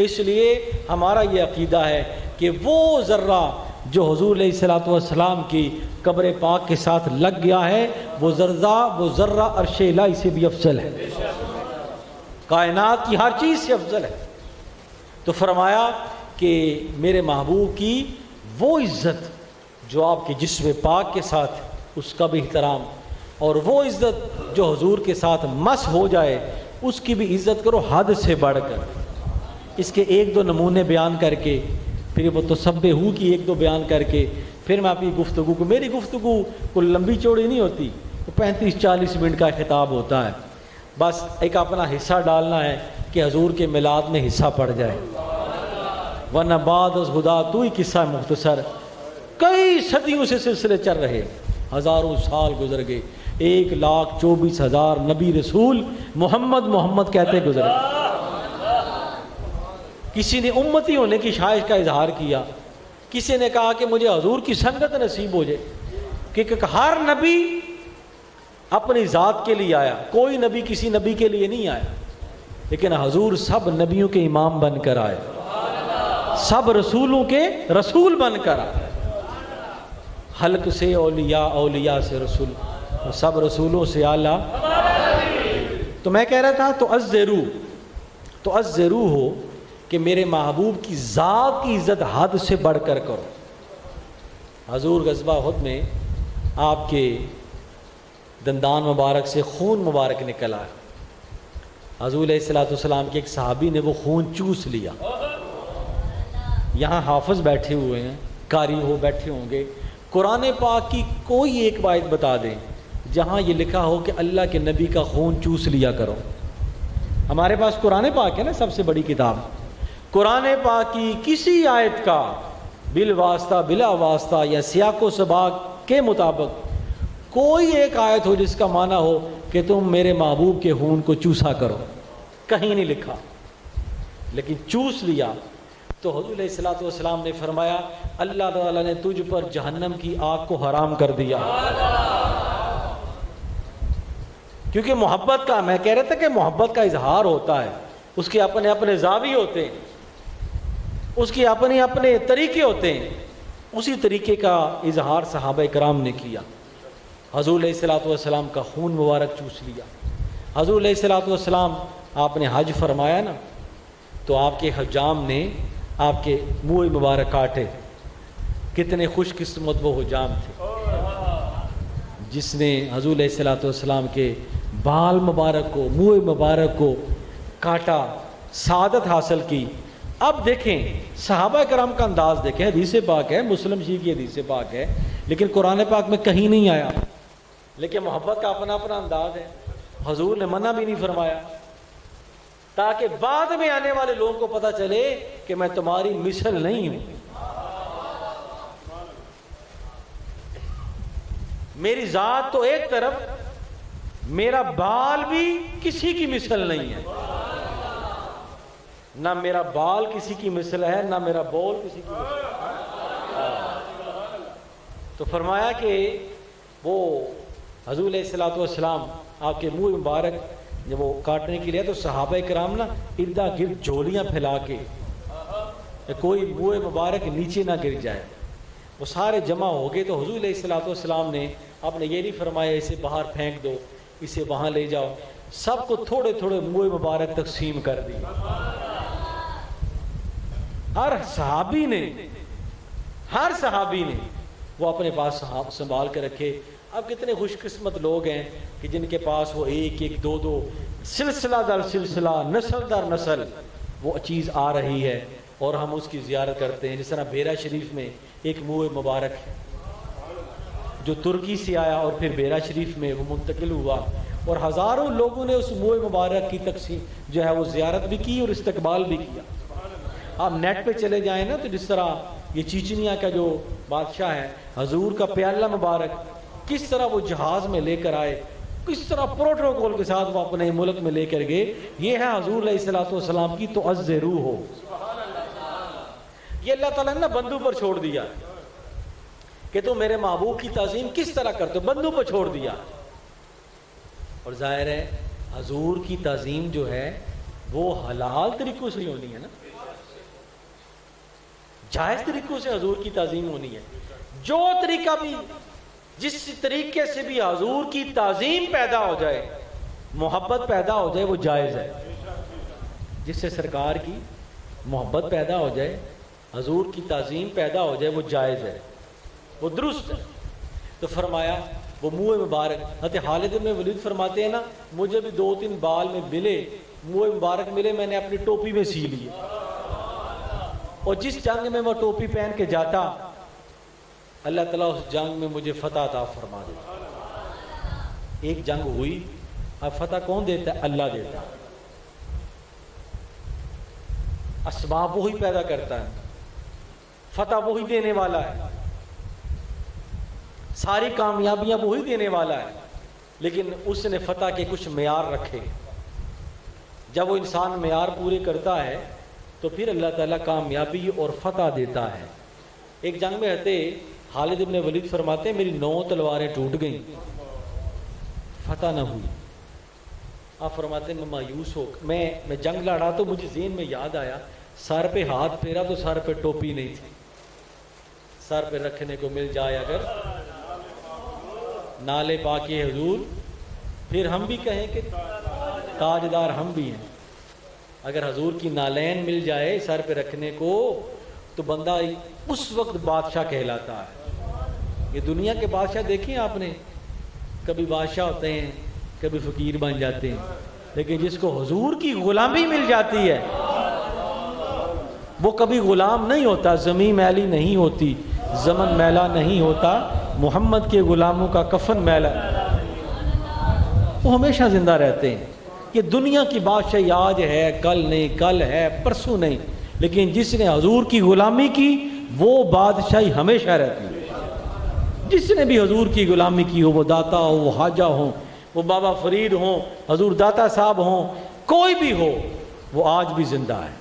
اس لیے ہمارا یہ عقیدہ ہے کہ وہ ذرہ جو حضور علیہ الصلوۃ والسلام کی قبر پاک کے ساتھ لگ گیا ہے، وہ ذرہ عرش الہی سے بھی افضل ہے، کائنات کی ہر چیز سے افضل ہے۔ تو فرمایا کہ میرے محبوب کی وہ عزت جو آپ کے جسم پاک کے ساتھ، اس کا بھی احترام، اور وہ عزت جو حضور کے ساتھ مس ہو جائے اس کی بھی عزت کرو حد سے بڑھ کر۔ اس کے ایک دو نمونے بیان کر کے، پھر وہ تسبیح کی ایک دو بیان کر کے، پھر میں آپ کی گفتگو کو، میری گفتگو کوئی لمبی چوڑی نہیں ہوتی، وہ 35-40 منٹ کا خطاب ہوتا ہے، بس ایک اپنا حصہ ڈالنا ہے کہ حضور کے میلاد میں حصہ پڑ جائے، ورنہ بعد از خدا تو ہی قصہ مختصر، کئی صدیوں سے سلسلے چل رہے، ہزاروں سال گزر گئے، 1,24,000 نبی رسول محمد کہتے گزرے۔ کسی نے امتی ہونے کی خواہش کا اظہار کیا، کسی نے کہا کہ مجھے حضور کی سنگت نصیب ہو جائے، کہ ہر نبی اپنی ذات کے لیے آیا، کوئی نبی کسی نبی کے لیے نہیں آیا، لیکن حضور سب نبیوں کے امام بن کر آئے، سب رسولوں کے رسول بن کر آئے، حلق سے اولیاء، اولیاء سے رسول، سب رسولوں سے اعلیٰ۔ تو میں کہہ رہا تھا تعزروہ ہو کہ میرے محبوب کی ذات کی عزت حد سے بڑھ کر کرو۔ حضور غزوہ احد میں آپ کے دندان مبارک سے خون مبارک نکلا، حضور علیہ الصلوۃ والسلام کے ایک صحابی نے وہ خون چوس لیا۔ یہاں حافظ بیٹھے ہوئے ہیں، قاری ہو بیٹھے ہوں گے، قرآن پاک کی کوئی ایک آیت بتا دیں جہاں یہ لکھا ہو کہ اللہ کے نبی کا خون چوس لیا کرو۔ ہمارے پاس قرآن پاک ہے نا، سب سے بڑی کتاب، قرآن پاک کی کسی آیت کا بالواسطہ بلا واسطہ یا سیاق و سباق کے مطابق کوئی ایک آیت ہو جس کا معنی ہو کہ تم میرے محبوب کے خون کو چوسا کرو، کہیں نہیں لکھا، لیکن چوس لیا تو حضور علیہ الصلوۃ والسلام نے فرمایا اللہ تعالیٰ نے تجھ پر جہنم کی آگ کو حرام کر دیا، کیونکہ محبت کا، میں کہہ رہا تھا کہ محبت کا اظہار ہوتا ہے، اس کے اپنے اپنے زاویے ہوتے ہیں، اس کے اپنے اپنے طریقے ہوتے ہیں، اسی طریقے کا اظہار صحابہ کرام نے کیا۔ حضور علیہ الصلوۃ والسلام کا خون مبارک چوس لیا۔ حضور علیہ الصلوۃ والسلام آپ نے حج فرمایا نا، تو آپ کے حجام نے آپ کے منہ مبارک کاٹے، کتنے خوش قسمت وہ حجام تھے جس نے حضور علیہ الصلوۃ والسلام کے بال مبارک کو، منہ مبارک کو کاٹا، سعادت حاصل کی۔ اب دیکھیں صحابہ کرام کا انداز دیکھیں، حدیث پاک ہے، مسلم شریف کی حدیث پاک ہے، لیکن قرآن پاک میں کہیں نہیں آیا، لیکن محبت کا اپنا اپنا انداز ہے، حضور نے منع بھی نہیں فرمایا، تاکہ بعد میں آنے والے لوگوں کو پتہ چلے کہ میں تمہاری مثل نہیں ہوں، میری ذات تو ایک طرف، میرا بال بھی کسی کی مثل نہیں ہے، نہ میرا بال کسی کی مثل ہے، نہ میرا بول کسی کی مثل ہے۔ تو فرمایا کہ وہ حضور علیہ الصلوۃ والسلام آپ کے منہ مبارک جب وہ کاٹنے کے لیے تو صحابہ کرام نا اردا گرد جھولیاں پھیلا کے کوئی منہ مبارک نیچے نہ گر جائے، وہ سارے جمع ہو گئے، تو حضور علیہ الصلوۃ والسلام نے آپ نے یہ نہیں فرمایا اسے باہر پھینک دو، اسے وہاں لے جاؤ، سب کو تھوڑے تھوڑے منہ مبارک تقسیم کر دی۔ ہر صحابی نے وہ اپنے پاس سنبھال کے رکھے۔ اب کتنے خوش قسمت لوگ ہیں کہ جن کے پاس وہ ایک ایک دو دو سلسلہ در سلسلہ نسل در نسل وہ چیز آ رہی ہے اور ہم اس کی زیارت کرتے ہیں۔ جس طرح بیرا شریف میں ایک منہ مبارک ہے جو ترکی سے آیا اور پھر بیرا شریف میں وہ منتقل ہوا، اور ہزاروں لوگوں نے اس منہ مبارک کی تقسیم جو ہے وہ زیارت بھی کی اور استقبال بھی کیا۔ آپ نیٹ پہ چلے جائیں نا تو جس طرح یہ چیچنیا کا جو بادشاہ ہے، حضور کا پیالہ مبارک کس طرح وہ جہاز میں لے کر آئے، کس طرح پروٹوکول کے ساتھ وہ اپنے ملک میں لے کر گئے، یہ ہے حضور علیہ الصلوۃ والسلام کی تعز روح ہو۔ یہ اللہ تعالیٰ نے بندوں پر چھوڑ دیا کہ تم میرے محبوب کی تعظیم کس طرح کرتے ہو، بندوں پر چھوڑ دیا۔ اور ظاہر ہے حضور کی تعظیم جو ہے وہ حلال طریقوں سے ہونی ہے نا، جائز طریقوں سے حضور کی تعظیم ہونی ہے۔ جو طریقہ بھی، جس طریقے سے بھی حضور کی تعظیم پیدا ہو جائے، محبت پیدا ہو جائے، وہ جائز ہے۔ جس سے سرکار کی محبت پیدا ہو جائے، حضور کی تعظیم پیدا ہو جائے، وہ جائز ہے، وہ درست ہے۔ تو فرمایا وہ منہ مبارک، حضرت خالد بن ولید فرماتے ہیں نا، مجھے بھی 2-3 بال میں ملے، منہ مبارک ملے، میں نے اپنی ٹوپی میں سی لیے، اور جس جنگ میں وہ ٹوپی پہن کے جاتا اللہ تعالیٰ اس جنگ میں مجھے فتح عطا فرما دیتا۔ ایک جنگ ہوئی، اب فتح کون دیتا ہے؟ اللہ دیتا ہے، اسباب وہی پیدا کرتا ہے، فتح وہی دینے والا ہے، ساری کامیابیاں وہی دینے والا ہے، لیکن اس نے فتح کے کچھ معیار رکھے۔ جب وہ انسان معیار پورے کرتا ہے تو پھر اللہ تعالیٰ کامیابی اور فتح دیتا ہے۔ ایک جنگ میں رہتے خالد بن ولید فرماتے ہیں میری 9 تلواریں ٹوٹ گئیں، فتح نہ ہوئی۔ آپ فرماتے ہیں میں مایوس ہو، میں جنگ لڑا تو مجھے ذہن میں یاد آیا، سر پہ ہاتھ پھیرا تو سر پہ ٹوپی نہیں تھی، سر پہ رکھنے کو مل جائے اگر نالے پاکے حضور، پھر ہم بھی کہیں کہ تاجدار ہم بھی ہیں۔ اگر حضور کی نالین مل جائے سر پہ رکھنے کو تو بندہ اس وقت بادشاہ کہلاتا ہے۔ یہ دنیا کے بادشاہ دیکھیں آپ نے، کبھی بادشاہ ہوتے ہیں، کبھی فقیر بن جاتے ہیں، لیکن جس کو حضور کی غلامی مل جاتی ہے وہ کبھی غلام نہیں ہوتا، زمین میلی نہیں ہوتی، زمن میلا نہیں ہوتا، محمد کے غلاموں کا کفن میلا، وہ ہمیشہ زندہ رہتے ہیں۔ یہ دنیا کی بادشاہی آج ہے، کل نہیں، کل ہے پرسوں نہیں، لیکن جس نے حضور کی غلامی کی وہ بادشاہی ہمیشہ رہتی ہے۔ جس نے بھی حضور کی غلامی کی ہو، وہ داتا ہو، وہ خواجہ ہوں، وہ بابا فرید ہوں، حضور داتا صاحب ہوں، کوئی بھی ہو، وہ آج بھی زندہ ہے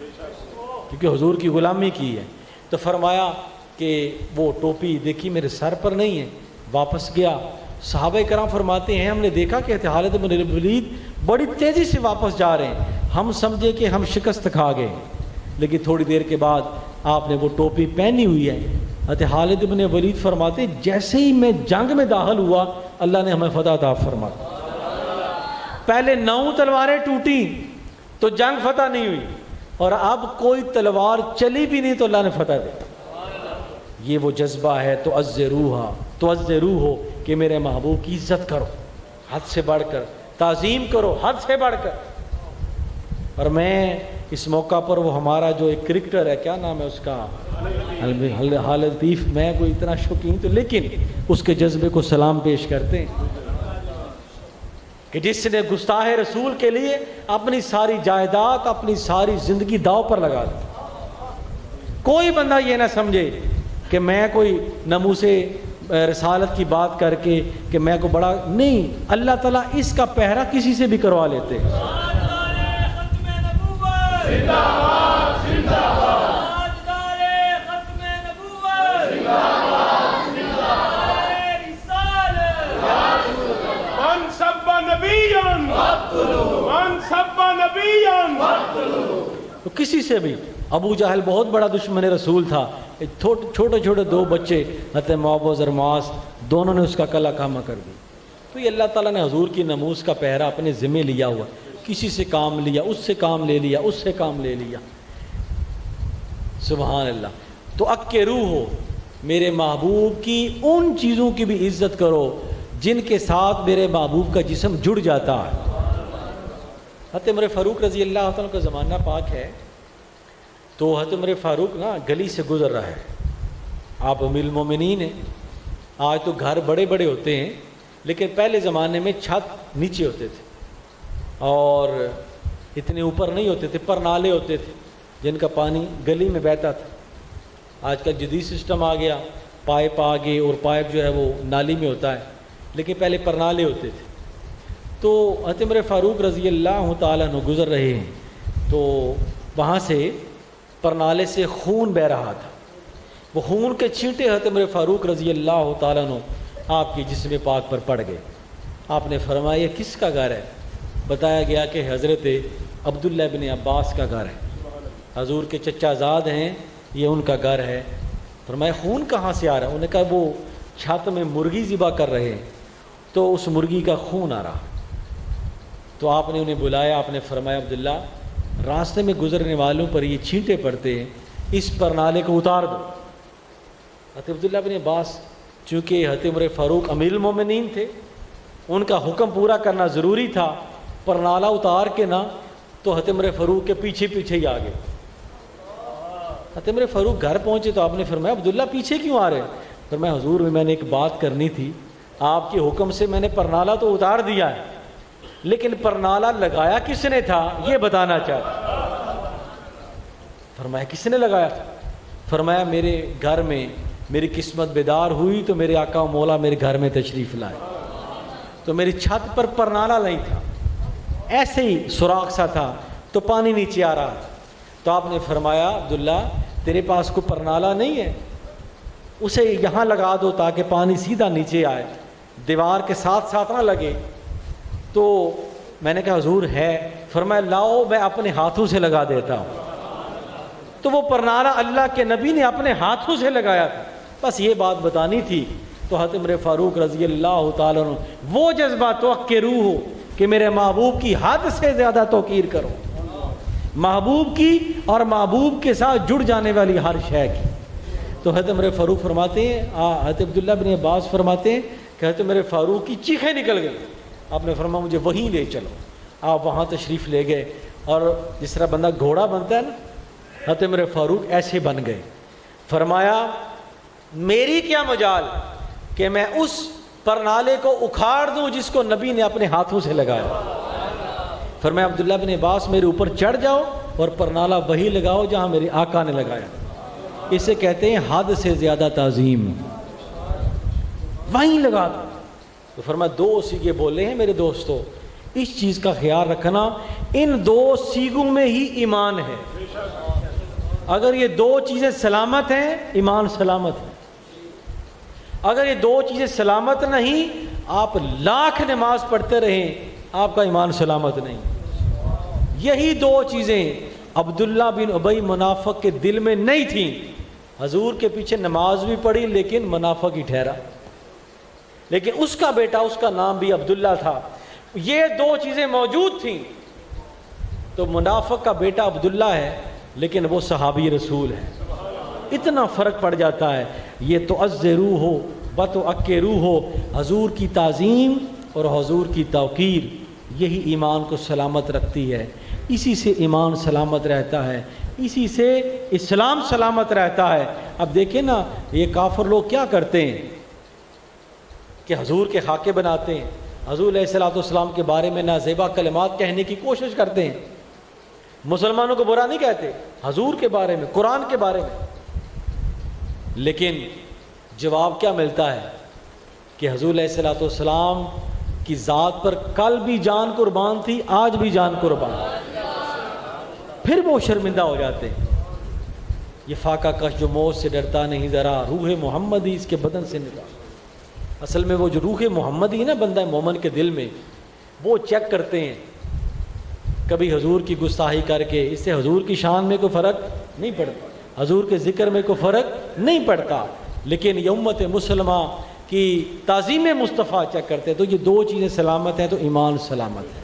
کیونکہ حضور کی غلامی کی ہے۔ تو فرمایا کہ وہ ٹوپی دیکھی میرے سر پر نہیں ہے، واپس گیا۔ صحابہ کرام فرماتے ہیں ہم نے دیکھا کہ خالد بن ولید بڑی تیزی سے واپس جا رہے ہیں، ہم سمجھے کہ ہم شکست کھا گئے، لیکن تھوڑی دیر کے بعد آپ نے وہ ٹوپی پہنی ہوئی ہے۔ حضرت خالد بن ولید فرماتے جیسے ہی میں جنگ میں داخل ہوا اللہ نے ہمیں فتح عطا فرمایا۔ پہلے 9 تلواریں ٹوٹی تو جنگ فتح نہیں ہوئی، اور اب کوئی تلوار چلی بھی نہیں تو اللہ نے فتح دی۔ یہ وہ جذبہ ہے تو عز روح ہو کہ میرے محبوب کی عزت کرو حد سے بڑھ کر، تعظیم کرو حد سے بڑھ کر، اور میں اس موقع پر وہ ہمارا جو ایک کرکٹر ہے، کیا نام ہے اس کا، حال لطیف، میں کوئی اتنا شوقین تو لیکن اس کے جذبے کو سلام پیش کرتے ہیں کہ جس نے گستاخ رسول کے لیے اپنی ساری جائیداد، اپنی ساری زندگی داؤ پر لگا دی۔ کوئی بندہ یہ نہ سمجھے کہ میں کوئی ناموس رسالت کی بات کر کے کہ میں کو بڑا نہیں، اللہ تعالیٰ اس کا پہرا کسی سے بھی کروا لیتے ہیں۔ تو کسی سے بھی، ابو جہل بہت بڑا دشمن رسول تھا، چھوٹے چھوٹے دو بچے حضرت معوذ اور معاذ دونوں نے اس کا کلا کامہ کر دی۔ تو یہ اللہ تعالیٰ نے حضور کی ناموس کا پہرا اپنے ذمہ لیا ہوا، کسی سے کام لیا، اس سے کام لے لیا، اس سے کام لے لیا، سبحان اللہ۔ تو اکے روح ہو، میرے محبوب کی ان چیزوں کی بھی عزت کرو جن کے ساتھ میرے محبوب کا جسم جڑ جاتا ہے۔ حضرت عمر فاروق رضی اللہ عنہ کا زمانہ پاک ہے، تو حضرت عمر فاروق نا گلی سے گزر رہا ہے، آپ امیر المومنین ہیں۔ آج تو گھر بڑے بڑے ہوتے ہیں، لیکن پہلے زمانے میں چھت نیچے ہوتے تھے اور اتنے اوپر نہیں ہوتے تھے، پر نالے ہوتے تھے جن کا پانی گلی میں بہتا تھا۔ آج کل جدید سسٹم آ گیا، پائپ آ گئے اور پائپ جو ہے وہ نالی میں ہوتا ہے، لیکن پہلے پرنالے ہوتے تھے۔ تو حضرت عمر فاروق رضی اللہ تعالیٰ عنہ گزر رہے ہیں، تو وہاں سے پرنالے سے خون بہہ رہا تھا، وہ خون کے چھینٹے حضرت عمر فاروق رضی اللہ تعالیٰ عنہ آپ کی جسم پاک پر پڑ گئے۔ آپ نے فرمایا یہ کس کا گھر ہے؟ بتایا گیا کہ حضرت عبداللہ بن عباس کا گھر ہے، حضور کے چچا زاد ہیں، یہ ان کا گھر ہے۔ فرمایا خون کہاں سے آ رہا ہے؟ انہوں نے کہا وہ چھت میں مرغی ذبح کر رہے ہیں تو اس مرغی کا خون آ رہا۔ تو آپ نے انہیں بلایا، آپ نے فرمایا عبداللہ راستے میں گزرنے والوں پر یہ چھینٹے پڑتے ہیں، اس پرنالے کو اتار دو۔ حضرت عبداللہ بن عباس چونکہ حضرت عمر فاروق امیر المومنین تھے، ان کا حکم پورا کرنا ضروری تھا، پرنالہ اتار کے نہ تو حضرت عمر فاروق کے پیچھے پیچھے ہی آگے۔ حضرت عمر فاروق گھر پہنچے تو آپ نے فرمایا عبداللہ پیچھے کیوں آ رہے؟ فرمایا حضور میں نے ایک بات کرنی تھی، آپ کے حکم سے میں نے پرنالہ تو اتار دیا ہے، لیکن پرنالہ لگایا کس نے تھا یہ بتانا چاہتا۔ فرمایا کس نے لگایا تھا؟ فرمایا میرے گھر میں میری قسمت بیدار ہوئی تو میرے آقا و مولا میرے گھر میں تشریف لائے، تو میری چھت پر پرنالہ نہیں تھا، ایسے ہی سوراخ سا تھا تو پانی نیچے آ رہا تھا۔ تو آپ نے فرمایا عبداللہ تیرے پاس کوئی پرنالہ نہیں ہے؟ اسے یہاں لگا دو تاکہ پانی سیدھا نیچے آئے، دیوار کے ساتھ ساتھ نہ لگے۔ تو میں نے کہا حضور ہے۔ فرمایا لاؤ میں اپنے ہاتھوں سے لگا دیتا ہوں۔ تو وہ پرنالہ اللہ کے نبی نے اپنے ہاتھوں سے لگایا تھا، بس یہ بات بتانی تھی۔ تو حضرت عمر فاروق رضی اللہ تعالیٰ عنہ وہ جذبہ توقع روح ہو کہ میرے محبوب کی حد سے زیادہ توقیر کرو، محبوب کی اور محبوب کے ساتھ جڑ جانے والی ہر شے کی۔ تو حضرت عمر فاروق فرماتے ہیں، حضرت عبداللہ بن عباس فرماتے ہیں کہ حضرت عمر فاروق کی چیخیں نکل گئی۔ آپ نے فرمایا مجھے وہیں لے چلو۔ آپ وہاں تشریف لے گئے، اور جس طرح بندہ گھوڑا بنتا ہے نا، حضرت عمر فاروق ایسے بن گئے۔ فرمایا میری کیا مجال کہ میں اس پرنالے کو اکھاڑ دوں جس کو نبی نے اپنے ہاتھوں سے لگایا۔ فرمایا عبداللہ بن عباس میرے اوپر چڑھ جاؤ اور پرنالہ وہی لگاؤ جہاں میرے آقا نے لگایا۔ اسے کہتے ہیں حد سے زیادہ تعظیم، وہیں لگا دو۔ تو فرمایا دو سیگے بولے ہیں میرے دوستو، اس چیز کا خیال رکھنا ان دو سیگوں میں ہی ایمان ہے۔ اگر یہ دو چیزیں سلامت ہیں ایمان سلامت ہے، اگر یہ دو چیزیں سلامت نہیں آپ لاکھ نماز پڑھتے رہیں آپ کا ایمان سلامت نہیں۔ یہی دو چیزیں عبداللہ بن ابی منافق کے دل میں نہیں تھیں، حضور کے پیچھے نماز بھی پڑھی لیکن منافق ہی ٹھہرا، لیکن اس کا بیٹا اس کا نام بھی عبداللہ تھا، یہ دو چیزیں موجود تھیں تو منافق کا بیٹا عبداللہ ہے لیکن وہ صحابی رسول ہے۔ اتنا فرق پڑ جاتا ہے۔ یہ تو روح ہو بتو روح ہو، حضور کی تعظیم اور حضور کی توقیر، یہی ایمان کو سلامت رکھتی ہے۔ اسی سے ایمان سلامت رہتا ہے، اسی سے اسلام سلامت رہتا ہے۔ اب دیکھیں نا یہ کافر لوگ کیا کرتے ہیں کہ حضور کے خاکے بناتے ہیں، حضور علیہ الصلوۃ والسلام کے بارے میں نازیبا کلمات کہنے کی کوشش کرتے ہیں، مسلمانوں کو برا نہیں کہتے، حضور کے بارے میں، قرآن کے بارے میں، لیکن جواب کیا ملتا ہے کہ حضور علیہ الصلوۃ والسلام کی ذات پر کل بھی جان قربان تھی، آج بھی جان قربان، پھر وہ شرمندہ ہو جاتے ہیں۔ یہ فاقہ کش جو موت سے ڈرتا نہیں ذرا، روح محمدی اس کے بدن سے نکلا۔ اصل میں وہ جو روح محمدی نا بندہ مومن کے دل میں، وہ چیک کرتے ہیں کبھی حضور کی گستاخی کر کے، اس سے حضور کی شان میں کوئی فرق نہیں پڑتا، حضور کے ذکر میں کوئی فرق نہیں پڑتا، لیکن یہ امت مسلمہ کی تعظیم مصطفیٰ چیک کرتے ہیں، تو یہ دو چیزیں سلامت ہیں تو ایمان سلامت ہے۔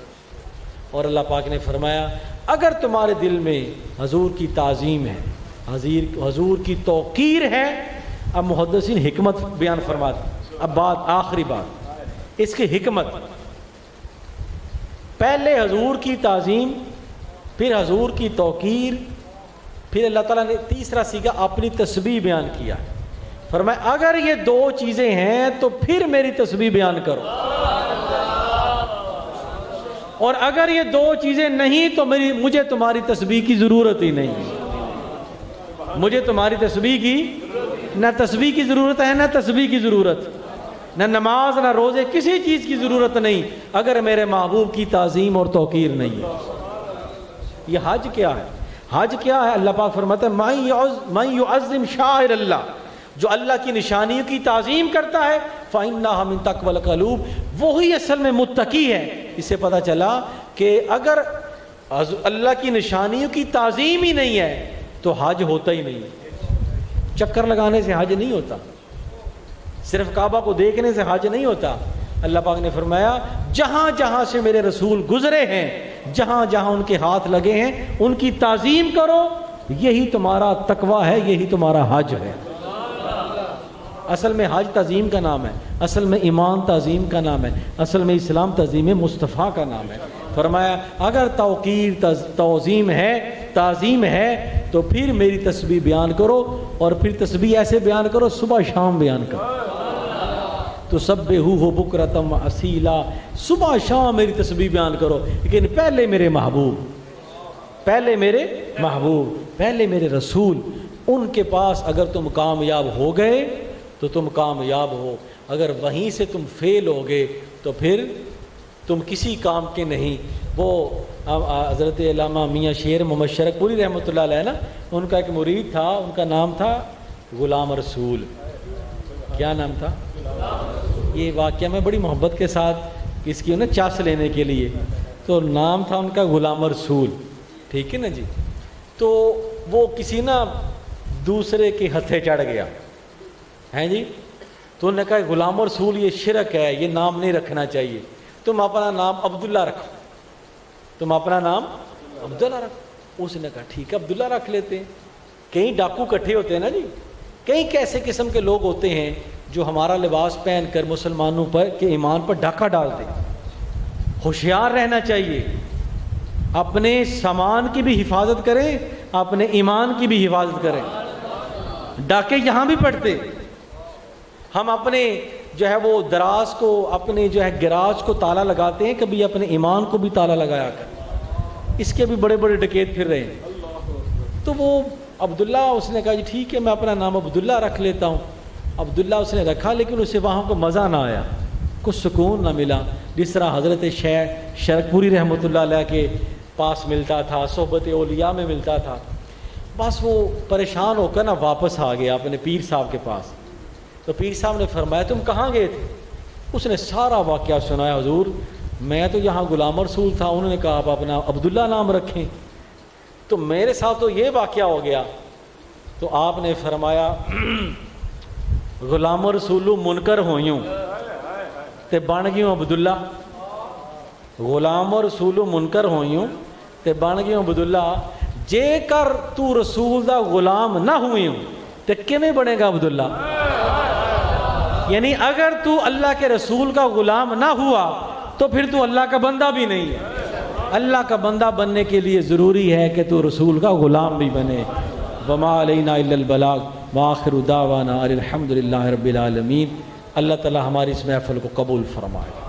اور اللہ پاک نے فرمایا اگر تمہارے دل میں حضور کی تعظیم ہے، حضور کی توقیر ہے، اب محدثین حکمت بیان فرماتے، اب بات آخری بات اس کی حکمت، پہلے حضور کی تعظیم، پھر حضور کی توقیر، پھر اللہ تعالیٰ نے تیسرا صیغہ اپنی تسبیح بیان کیا، فرمایا اگر یہ دو چیزیں ہیں تو پھر میری تسبیح بیان کرو، اور اگر یہ دو چیزیں نہیں تو مجھے تمہاری تسبیح کی ضرورت ہی نہیں، مجھے تمہاری تسبیح کی نہ تسبیح کی ضرورت ہے، نہ تسبیح کی ضرورت، نہ نماز نہ روزے، کسی چیز کی ضرورت نہیں اگر میرے محبوب کی تعظیم اور توقیر نہیں ہے۔ یہ حج کیا ہے؟ حج کیا ہے؟ اللہ پاک فرماتا ہے من یعظم شعائر اللہ، جو اللہ کی نشانیوں کی تعظیم کرتا ہے فإنھا من تقوی القلوب، وہی اصل میں متقی ہے۔ اس سے پتہ چلا کہ اگر اللہ کی نشانیوں کی تعظیم ہی نہیں ہے تو حج ہوتا ہی نہیں، چکر لگانے سے حج نہیں ہوتا، صرف کعبہ کو دیکھنے سے حج نہیں ہوتا۔ اللہ پاک نے فرمایا جہاں جہاں سے میرے رسول گزرے ہیں، جہاں جہاں ان کے ہاتھ لگے ہیں ان کی تعظیم کرو، یہی تمہارا تقوی ہے، یہی تمہارا حج ہے۔ اصل میں حج تعظیم کا نام ہے، اصل میں ایمان تعظیم کا نام ہے، اصل میں اسلام تعظیم مصطفیٰ کا نام ہے۔ فرمایا اگر توقیر تعظیم ہے تو پھر میری تسبیح بیان کرو، اور پھر تسبیح ایسے بیان کرو صبح شام بیان کرو، تو سبحوہ بکرۃ و اصیلا، صبح شام میری تسبیح بیان کرو، لیکن پہلے میرے محبوب، پہلے میرے رسول، ان کے پاس اگر تم کامیاب ہو گئے تو تم کامیاب ہو، اگر وہیں سے تم فیل ہو گئے تو پھر تم کسی کام کے نہیں۔ وہ حضرت علامہ میاں شیر محمد شرک پوری رحمۃ اللہ علیہ نا، ان کا ایک مرید تھا، ان کا نام تھا غلام رسول۔ کیا نام تھا؟ یہ واقعہ میں بڑی محبت کے ساتھ اس کی نا چاس لینے کے لیے، تو نام تھا ان کا غلام رسول، ٹھیک ہے نا جی۔ تو وہ کسی نا دوسرے کے ہتھے چڑھ گیا ہیں جی، تو انہوں نے کہا غلام رسول یہ شرک ہے، یہ نام نہیں رکھنا چاہیے، تم اپنا نام عبداللہ رکھو، تم اپنا نام عبداللہ رکھو۔ اس نے کہا ٹھیک ہے عبداللہ رکھ لیتے ہیں۔ کئی ڈاکو کٹھے ہوتے ہیں نا جی، کئی کیسے قسم کے لوگ ہوتے ہیں جو ہمارا لباس پہن کر مسلمانوں پر کے ایمان پر ڈاکہ ڈالتے ہیں۔ ہوشیار رہنا چاہیے، اپنے سامان کی بھی حفاظت کریں، اپنے ایمان کی بھی حفاظت کریں۔ ڈاکے یہاں بھی پڑتے، ہم اپنے جو ہے وہ دراز کو، اپنے جو ہے گراج کو تالا لگاتے ہیں، کبھی اپنے ایمان کو بھی تالا لگایا کر، اس کے بھی بڑے بڑے ڈکیت پھر رہے ہیں۔ تو وہ عبداللہ، اس نے کہا جی ٹھیک ہے میں اپنا نام عبداللہ رکھ لیتا ہوں۔ عبداللہ اس نے رکھا، لیکن اسے وہاں کو مزہ نہ آیا، کچھ سکون نہ ملا، جس طرح حضرت شرک پوری رحمۃ اللہ علیہ کے پاس ملتا تھا، صحبت اولیاء میں ملتا تھا۔ بس وہ پریشان ہو کر نا واپس آ گیا اپنے پیر صاحب کے پاس۔ تو پیر صاحب نے فرمایا تم کہاں گئے تھے؟ اس نے سارا واقعہ سنایا، حضور میں تو یہاں غلام رسول تھا، انہوں نے کہا آپ اپنا عبداللہ نام رکھیں، تو میرے ساتھ تو یہ واقعہ ہو گیا۔ تو آپ نے فرمایا غلام رسول منکر ہوئیوں تے بن گیوں عبداللہ، غلام رسول منکر ہوئیوں تے بن گیوں عبداللہ، جے کر تو رسول دا غلام نہ ہوئیوں تے کیویں بنے گا عبداللہ؟ یعنی اگر تو اللہ کے رسول کا غلام نہ ہوا تو پھر تو اللہ کا بندہ بھی نہیں ہے۔ اللہ کا بندہ بننے کے لیے ضروری ہے کہ تو رسول کا غلام بھی بنے. وما علینا الا البلاغ وآخر دعوانا الحمدللہ رب العالمین. اللہ تعالی ہماری اس محفل کو قبول فرمائے.